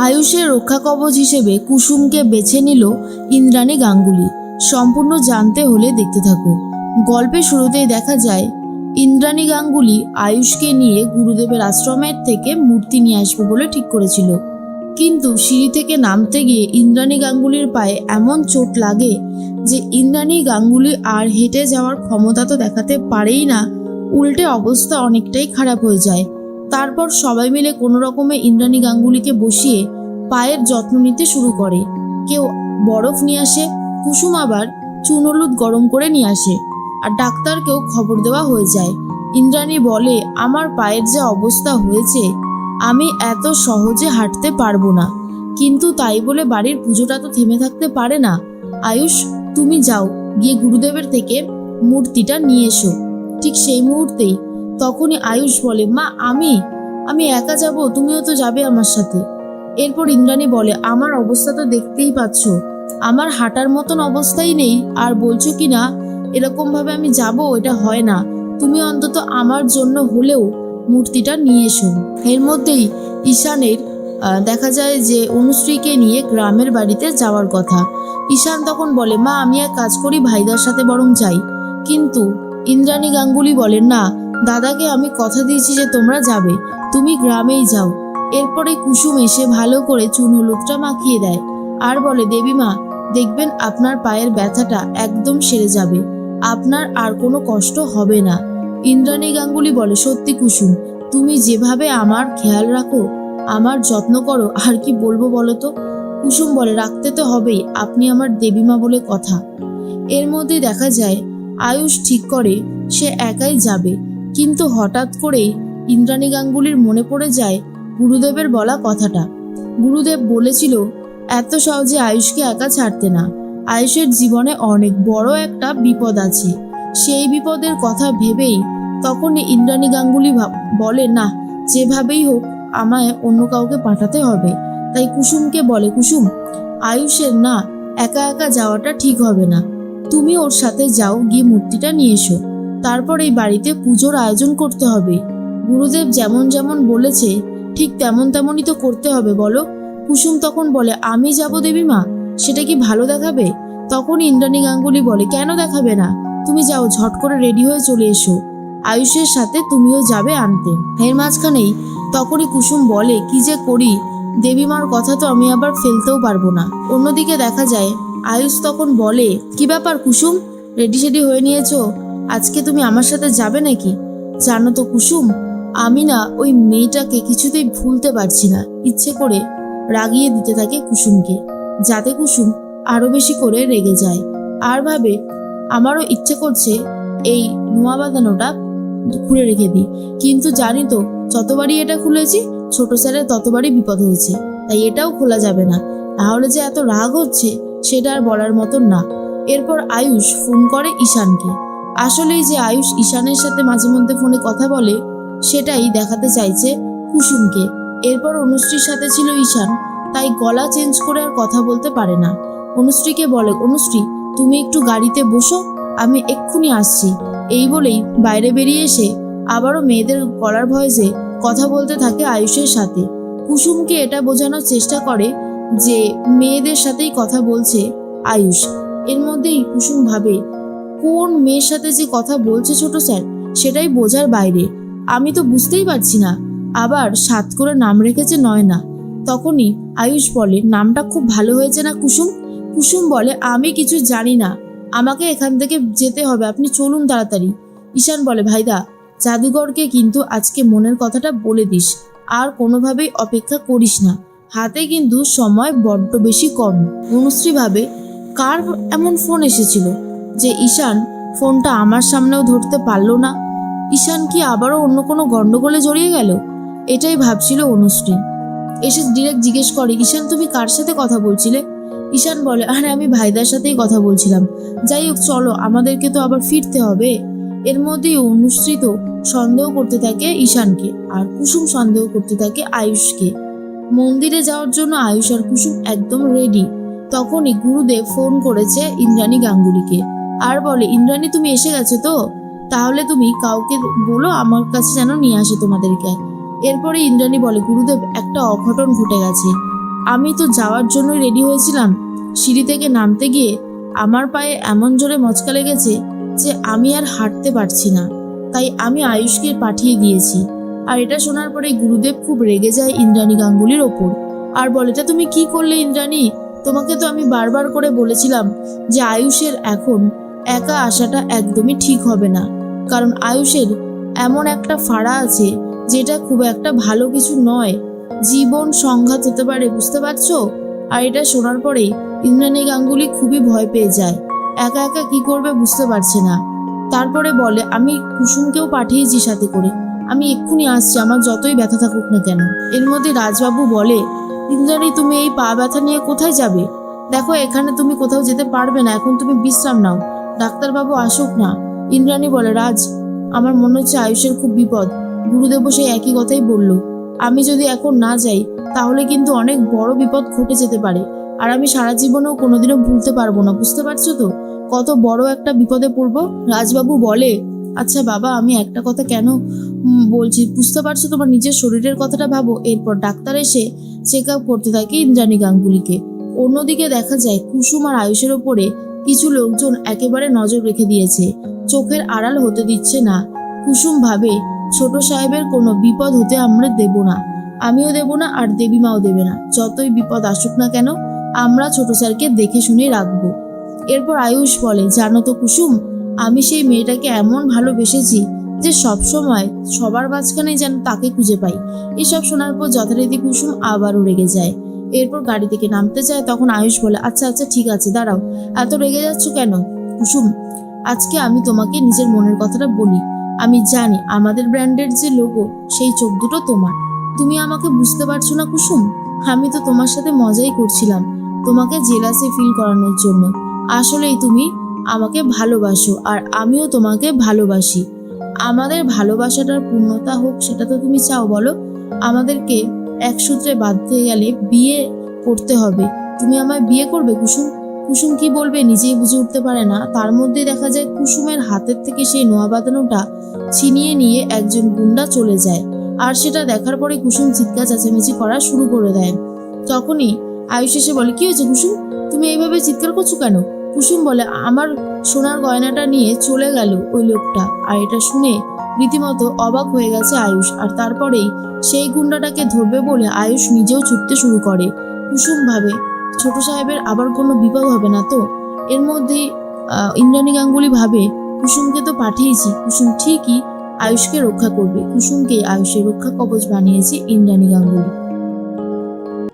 আয়ুষের রক্ষা কবচ হিসেবে কুসুমকে বেছে নিল ইন্দ্রাণী গাঙ্গুলি। সম্পূর্ণ জানতে হলে দেখতে থাকো। গল্পের শুরুতেই দেখা যায় ইন্দ্রাণী গাঙ্গুলি আয়ুষকে নিয়ে গুরুদেবের আশ্রমের থেকে মূর্তি নিয়ে আসবে বলে ঠিক করেছিল। কিন্তু সিঁড়ি থেকে নামতে গিয়ে ইন্দ্রাণী গাঙ্গুলির পায়ে এমন চোট লাগে যে ইন্দ্রাণী গাঙ্গুলি আর হেঁটে যাওয়ার ক্ষমতা তো দেখাতে পারেই না, উল্টে অবস্থা অনেকটাই খারাপ হয়ে যায়। তারপর সবাই মিলে কোনো রকমে ইন্দ্রাণী গাঙ্গুলিকে বসিয়ে পায়ের যত্ন নিতে শুরু করে। কেউ বরফ নিয়ে আসে, কুসুম আবার চুন হলুদ গরম করে নিয়ে আসে, আর ডাক্তারকেও খবর দেওয়া হয়ে যায়। ইন্দ্রাণী বলে, আমার পায়ের যে অবস্থা হয়েছে আমি এত সহজে হাঁটতে পারবো না। কিন্তু তাই বলে বাড়ির পুজোটা তো থেমে থাকতে পারে না। আয়ুষ, তুমি যাও, গিয়ে গুরুদেবের থেকে মূর্তিটা নিয়ে এসো। ঠিক সেই মুহূর্তেই তখনই আয়ুষ বলে, মা আমি একা যাব, তুমিও তো যাবে আমার সাথে। এরপর ইন্দ্রাণী বলে, আমার অবস্থা তো দেখতেই পাচ্ছ, আমার হাঁটার মতন অবস্থাই নেই, আর বলছো কি না এরকম ভাবে আমি যাব, এটা হয় না। তুমি অন্তত আমার জন্য হলেও মূর্তিটা নিয়ে এসো। এর মধ্যেই ঈশানের দেখা যায় যে অনুশ্রীকে নিয়ে গ্রামের বাড়িতে যাওয়ার কথা। ঈশান তখন বলে, মা আমি এক কাজ করি, ভাইদার সাথে বরং যাই। কিন্তু ইন্দ্রাণী গাঙ্গুলি বলেন, না, দাদাকে আমি কথা দিয়েছি যে তোমরা যাবে, তুমি গ্রামেই যাও। এরপরে কুসুম এসে ভালো করে চুন হলুদটা মাখিয়ে দেয় আর বলে, দেবীমা দেখবেন আপনার পায়ের ব্যথাটা একদম সেরে যাবে, আপনার আর কোনো কষ্ট হবে না। ইন্দ্রাণী গাঙ্গুলি বলে, সত্যি কুসুম, তুমি যেভাবে আমার খেয়াল রাখো, আমার যত্ন করো, আর কি বলবো বলো তো। কুসুম বলে, রাখতে তো হবেই, আপনি আমার দেবীমা বলে কথা। এর মধ্যে দেখা যায় আয়ুষ ঠিক করে সে একাই যাবে। কিন্তু হঠাৎ করেই ইন্দ্রাণী গাঙ্গুলির মনে পড়ে যায় গুরুদেবের বলা কথাটা। গুরুদেব বলেছিল এত সহজে আয়ুষকে একা ছাড়তে না, আয়ুষের জীবনে অনেক বড় একটা বিপদ আছে। সেই বিপদের কথা ভেবেই তখন ইন্দ্রাণী গাঙ্গুলি বলে, না, যেভাবেই হোক আমায় অন্য কাউকে পাঠাতে হবে। তাই কুসুমকে বলে, কুসুম, আয়ুষের না একা একা যাওয়াটা ঠিক হবে না, তুমি ওর সাথে যাও, গিয়ে মূর্তিটা নিয়ে এসো। তারপর এই বাড়িতে পুজোর আয়োজন করতে হবে। গুরুদেব যেমন যেমন বলেছে ঠিক তেমনই তো করতে হবে, বলো। কুসুম তখন বলে, আমি যাব দেবীমা, সেটা কি ভালো দেখাবে? তখন ইন্দ্রাণী গাঙ্গুলি বলে, কেন দেখাবে না, তুমি যাও, ঝট করে রেডি হয়ে চলে এসো, আয়ুষের সাথে তুমিও যাবে আনতে। এর মাঝখানেই তখনই কুসুম বলে, কি যে করি, দেবীমার কথা তো আমি আবার ফেলতেও পারবো না। অন্যদিকে দেখা যায় আয়ুষ তখন বলে, কি ব্যাপার কুসুম, রেডি সেডি হয়ে নিয়েছো, আজকে তুমি আমার সাথে যাবে নাকি? জানো তো কুসুম, আমি না ওই মেয়েটাকে কিছুতেই ভুলতে পারছি না। ইচ্ছে করে রাগিয়ে দিতে থাকে কুসুমকে, যাতে কুসুম আরো বেশি করে রেগে যায়, আর ভাবে আমারও ইচ্ছে করছে এই নোয়া বাঁধানোটা খুলে রেখে দিই। কিন্তু জানি তো যতবারই এটা খুলেছি ছোট স্যারের ততবারই বিপদ হয়েছে, তাই এটাও খোলা যাবে না। তাহলে যে এত রাগ হচ্ছে সেটা আর বলার মতন না। এরপর আয়ুষ ফোন করে ঈশানকে। আসলেই যে আয়ুষ ঈশানের সাথে মাঝে মধ্যে ফোনে কথা বলে সেটাই দেখাতে চাইছে কুসুমকে। এরপর অনুশ্রীর সাথে ছিল ঈশান, তাই গলা চেঞ্জ করে আর কথা বলতে পারে না। অনুশ্রীকে বলে, অনুশ্রী তুমি একটু গাড়িতে বসো, আমি এক্ষুনি আসছি। এই বলেই বাইরে বেরিয়ে এসে আবারও মেয়েদের গলার ভয়েসে কথা বলতে থাকে আয়ুষের সাথে। কুসুমকে এটা বোঝানোর চেষ্টা করে যে মেয়েদের সাথেই কথা বলছে আয়ুষ। এর মধ্যেই কুসুম ভাবে, কোন মেয়ের সাথে যে কথা বলছে ছোট স্যার সেটাই বোঝার বাইরে, আমি তো বুঝতেই পারছি না। আবার সাত করে নাম রেখেছে নয়না। তখনই আয়ুষ বলে, নামটা খুব ভালো হয়েছে না কুসুম? কুসুম বলে, আমি কিছু জানি না, আমাকে এখান থেকে যেতে হবে, আপনি চলুন তাড়াতাড়ি। ঈশান বলে, ভাইদা জাদুঘরকে কিন্তু আজকে মনের কথাটা বলে দিস, আর কোনোভাবেই অপেক্ষা করিস না, হাতে কিন্তু সময় বড্ড বেশি কম। অনুশ্রী ভাবে, কার এমন ফোন এসেছিল যে ঈশান ফোনটা আমার সামনেও ধরতে পারলো না? ঈশান কি আবারও অন্য কোনো গন্ডগোলে জড়িয়ে গেল? এটাই ভাবছিল অনুশ্রী। এসে ডিরেক্ট জিজ্ঞেস করে, ঈশান তুমি কার সাথে কথা বলছিলে? ঈশান বলে, আরে আমি ভাইদার সাথেই কথা বলছিলাম। যাই হোক চলো, আমাদেরকে তো আবার ফিরতে হবে। এর মধ্যেই অনুশ্রী তো সন্দেহ করতে থাকে ঈশানকে, আর কুসুম সন্দেহ করতে থাকে আয়ুষকে। মন্দিরে যাওয়ার জন্য আয়ুষ আর কুসুম একদম রেডি। তখনই গুরুদেব ফোন করেছে ইন্দ্রাণী গাঙ্গুলিকে আর বলে, ইন্দ্রাণী তুমি এসে গেছো তো, তাহলে তুমি কাউকে বলো আমার কাছে যেন নিয়ে আসে তোমাদেরকে। এরপরে ইন্দ্রাণী বলে, গুরুদেব একটা অঘটন ঘটে গেছে, আমি তো যাওয়ার জন্য রেডি হয়েছিলাম, সিঁড়ি থেকে নামতে গিয়ে আমার পায়ে এমন জোরে মচকা লেগেছে যে আমি আর হাঁটতে পারছি না, তাই আমি আয়ুষকে পাঠিয়ে দিয়েছি। আর এটা শোনার পরে গুরুদেব খুব রেগে যায় ইন্দ্রাণী গাঙ্গুলির ওপর আর বলে, এটা তুমি কি করলে ইন্দ্রাণী? তোমাকে তো আমি বারবার করে বলেছিলাম যে আয়ুষের এখন একা আসাটা একদমই ঠিক হবে না, কারণ আয়ুষের এমন একটা ফাড়া আছে যেটা খুব একটা ভালো কিছু নয়, জীবন সংঘাত হতে পারে, বুঝতে পারছো? আর এটা শোনার পরে ইন্দ্রাণী গাঙ্গুলি খুবই ভয় পেয়ে যায়, একা একা কি করবে বুঝতে পারছে না। তারপরে বলে, আমি কুসুমকেও পাঠিয়েছি সাথে করে, আমি এক্ষুনি আসছি, আমার যতই ব্যথা থাকুক না কেন। এর মধ্যে রাজবাবু বলে, ইন্দ্রাণী তুমি এই পা ব্যথা নিয়ে কোথায় যাবে? দেখো এখানে তুমি কোথাও যেতে পারবে না, এখন তুমি বিশ্রাম নাও, ডাক্তারবাবু আসুক না। ইন্দ্রাণী বলে, রাজ, আমার মনে হচ্ছে আয়ুষের খুব বিপদ, গুরুদেবও সেই একই কথাই বলল, আমি যদি এখন না যাই তাহলে কিন্তু অনেক বড় বিপদ ঘটে যেতে পারে, আর আমি সারা জীবনেও কোনোদিনও ভুলতে পারবো না, বুঝতে পারছো তো কত বড় একটা বিপদে পড়বো। রাজবাবু বলে, আচ্ছা বাবা, আমি একটা কথা কেন বলছি বুঝতে পারছো, তোমার নিজের শরীরের কথাটা ভাবো। এরপর ডাক্তার এসে চেক আপ করতে থাকে ইন্দ্রাণী গাঙ্গুলিকে। অন্যদিকে দেখা যায় কুসুম আর আয়ুষের ওপরে কিছু লোকজন একেবারে নজর রেখে দিয়েছে, চোখের আড়াল হতে দিচ্ছে না। কুসুম ভাবে, ছোট সাহেবের কোনো বিপদ হতে আমরা দেব না, আমিও দেব না, আর দেবীমাও দেবে না, যতই বিপদ আসুক না কেন আমরা ছোট স্যারকে দেখে শুনে রাখবো। এরপর আয়ুষ বলে, জানো তো কুসুম, আমি সেই মেয়েটাকে এমন ভালোবেসেছি যে সবসময় সবার মাঝখানে যেন তাকে খুঁজে পাই। এসব শোনার পর যথারীতি কুসুম আবারও রেগে যায়। এরপর গাড়ি থেকে নামতে চায়, তখন আয়ুষ বলে, আচ্ছা আচ্ছা ঠিক আছে, দাঁড়াও, এত রেগে যাচ্ছ কেন? কুসুম, আজকে আমি তোমাকে নিজের মনের কথাটা বলি, আমি জানি আমাদের ব্র্যান্ডের যে লোগো সেই চোখ দুটো তোমার, তুমি আমাকে বুঝতে পারছো না কুসুম? আমি তো তোমার সাথে মজাই করছিলাম, তোমাকে জেলাসে ফিল করানোর জন্য। আসলেই তুমি আমাকে ভালোবাসো আর আমিও তোমাকে ভালোবাসি, আমাদের ভালোবাসাটার পূর্ণতা হোক সেটা তো তুমি চাও, বলো? আমাদেরকে এক সূত্রে বাঁধতে গেলে বিয়ে করতে হবে, তুমি আমায় বিয়ে করবে কুসুম? কুসুম কি বলবে নিজেই বুঝে উঠতে পারে না। তার মধ্যে দেখা যায় কুসুমের হাতের থেকে সেই নোয়া বাঁধানোটা ছিনিয়ে নিয়ে একজন গুন্ডা চলে যায়, আর সেটা দেখার পরে কুসুম চিৎকার চেঁচামেচি করা শুরু করে দেয়। তখনই আয়ুষ এসে বলে, কি হয়েছে কুসুম, তুমি এইভাবে চিৎকার করছো কেন? কুসুম বলে, আমার সোনার গয়নাটা নিয়ে চলে গেল ওই লোকটা। আর এটা শুনে রীতিমতো অবাক হয়ে গেছে আয়ুষ, আর তারপরেই সেই গুন্ডাটাকে ধরবে বলে আয়ুষ নিজেও ছুটতে শুরু করে। কুসুম ভাবে, ছোট সাহেবের আবার কোনো বিপদ হবে না তো? এর মধ্যেই ইন্দ্রাণী গাঙ্গুলি ভাবে, কুসুমকে তো পাঠিয়েছি, কুসুম ঠিকই আয়ুষকে রক্ষা করবে, কুসুমকে আয়ুষের রক্ষা কবচ বানিয়েছে ইন্দ্রাণী গাঙ্গুলি।